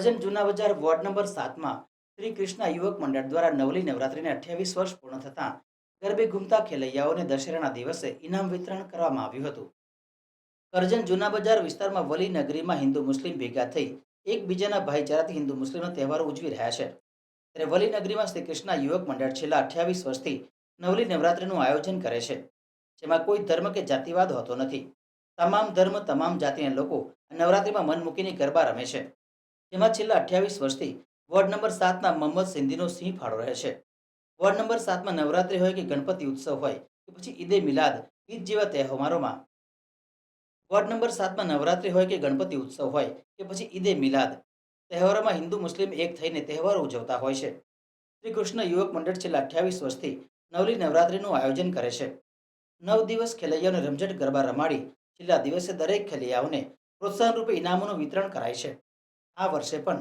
કરજણ જૂના બજાર ward number 7 માં શ્રી કૃષ્ણ યુવક મંડળ દ્વારા નવલી નવરાત્રિને 28 વર્ષ પૂર્ણ થતાં ગરબે ઘૂમતા ખેલૈયાઓને દશેરાના દિવસે ઇનામ વિતરણ કરવામાં આવ્યું હતું। કરજણ જૂના બજાર વિસ્તારમાં વલી નગરીમાં હિન્દુ મુસ્લિમ ભેગા થઈ એકબીજાના ભાઈચારાથી હિન્દુ મુસ્લિમના તહેવારો ઉજવી રહ્યા છે। ત્યારે વલી નગરીમાં શ્રી કૃષ્ણ યુવક મંડળ છેલ્લા 28 વર્ષથી નવલી નવરાત્રિનું આયોજન કરે છે, જેમાં કોઈ ધર્મ કે જાતિવાદ હોતો નથી। તમામ ધર્મ તમામ જાતિના લોકો નવરાત્રિમાં મન મૂકીને ગરબા રમે છે, જેમાં છેલ્લા 28 વર્ષથી વોર્ડ નંબર 7ના મોહમ્મદ સિંધીનો સિંહ ફાળો રહે છે। વોર્ડ નંબર 7માં નવરાત્રિ હોય કે ગણપતિ ઉત્સવ હોય કે પછી ઈદે મિલાદ ઈદ જેવા તહેવારોમાં વોર્ડ નંબર 7માં નવરાત્રિ હોય કે ગણપતિ ઉત્સવ હોય કે પછી ઈદે મિલાદ તહેવારોમાં હિન્દુ મુસ્લિમ એક થઈને તહેવારો ઉજવતા હોય છે। શ્રી કૃષ્ણ યુવક મંડળ છેલ્લા 28 વર્ષથી નવલી નવરાત્રિનું આયોજન કરે છે। 9 દિવસ ખેલૈયાઓને રમઝટ ગરબા રમાડી છેલ્લા દિવસે દરેક ખેલૈયાઓને પ્રોત્સાહન રૂપે ઇનામોનું વિતરણ કરાય છે। આ વર્ષે પણ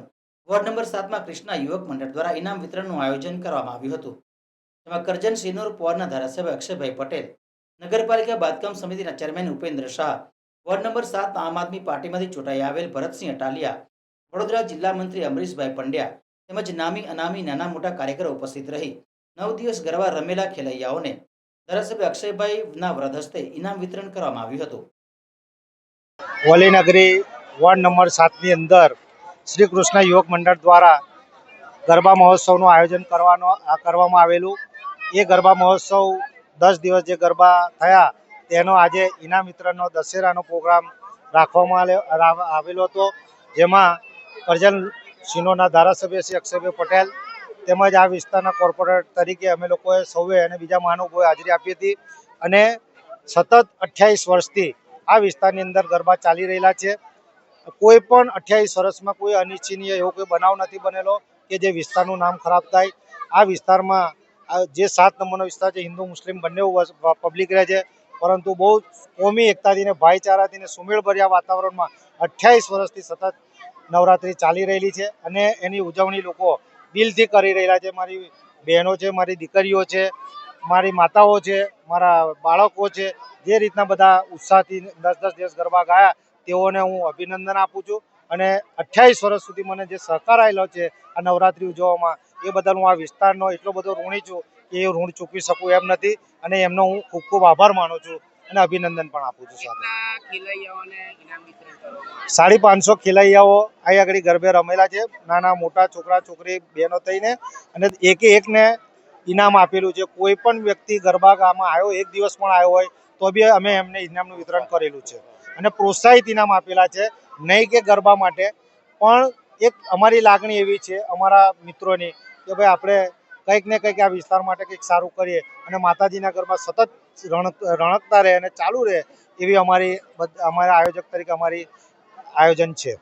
વોર્ડ નંબર 7માં કૃષ્ણા યુવક મંડળ દ્વારા ઇનામ વિતરણનું આયોજન કરવામાં આવ્યું હતું, જેમાં કરજણ સિનોર પોરના ધારાસભ્ય અક્ષયભાઈ પટેલ, નગરપાલિકા બાંધકામ સમિતિના chairman Upendra Shah, ward number 7 આમ આદમી પાર્ટીમાંથી ચૂંટાઈ આવેલ ભરતસિંહ અટાલિયા, વડોદરા જિલ્લા મંત્રી અમરીશભાઈ પંડ્યા તેમજ નામી અનામી નાના મોટા કાર્યકરો ઉપસ્થિત રહી 9 દિવસ ગરબા રમેલા ખેલૈયાઓને ધારાસભ્ય અક્ષયભાઈના વરદ હસ્તે ઇનામ વિતરણ કરવામાં આવ્યું હતું। વલી નગરી વોર્ડ નંબર 7ની અંદર શ્રી કૃષ્ણ યુવક મંડળ દ્વારા ગરબા મહોત્સવનું આયોજન કરવામાં આવેલું। એ ગરબા મહોત્સવ 10 દિવસ જે ગરબા થયા તેનો આજે ઇનામ વિતરણનો દશેરાનો પ્રોગ્રામ રાખવામાં આવેલો હતો, જેમાં કરજણ સિનોરના ધારાસભ્ય શ્રી અક્ષયભાઈ પટેલ તેમજ આ વિસ્તારના કોર્પોરેટર તરીકે અમે લોકોએ સૌએ અને બીજા મહાનુભાવોએ હાજરી આપી હતી। અને સતત 28 વર્ષથી આ વિસ્તારની અંદર ગરબા ચાલી રહેલા છે। કોઈ પણ 28 વર્ષમાં કોઈ અનિચ્છનીય એવો કોઈ બનાવ નથી બનેલો કે જે વિસ્તારનું નામ ખરાબ થાય। આ વિસ્તારમાં જે 7 નંબરનો વિસ્તાર છે, હિન્દુ મુસ્લિમ બંને પબ્લિક રહે છે, પરંતુ બહુ કોમી એકતાથી ને ભાઈચારાથી ને સુમેળભર્યા વાતાવરણમાં 28 વર્ષથી સતત નવરાત્રિ ચાલી રહેલી છે અને એની ઉજવણી લોકો દિલથી કરી રહેલા છે। મારી બહેનો છે, મારી દીકરીઓ છે, મારી માતાઓ છે, મારા બાળકો છે, જે રીતના બધા ઉત્સાહથી 10-10 દિવસ ગરબા ગાયા તેઓને હું અભિનંદન આપું છું। અને 28 વર્ષ સુધી મને જે સહકાર આવેલો છે આ નવરાત્રિ ઉજવવામાં, એ બદલ હું આ વિસ્તારનો એટલો બધો ઋણી છું કે એ ઋણ ચૂકવી શકું એમ નથી અને એમનો હું ખૂબ ખૂબ આભાર માનું છું અને અભિનંદન પણ આપું છું। સાથે 550 ખેલૈયાઓ અહીં આગળ ગરબે રમેલા છે, નાના મોટા છોકરા છોકરી બહેનો થઈને, અને એકને ઇનામ આપેલું છે। કોઈ પણ વ્યક્તિ ગરબા ગામમાં આવ્યો, એક દિવસ પણ આવ્યો હોય તો બી અમે એમને ઇનામનું વિતરણ કરેલું છે અને પ્રોત્સાહિત ઇનામ આપેલા છે। નહીં કે ગરબા માટે, પણ એક અમારી લાગણી એવી છે અમારા મિત્રોની કે ભાઈ આપણે કંઈક ને કંઈક આ વિસ્તાર માટે કંઈક સારું કરીએ અને માતાજીના ગરબા સતત રણકતા રહે અને ચાલુ રહે એવી અમારા આયોજક તરીકે અમારી આયોજન છે।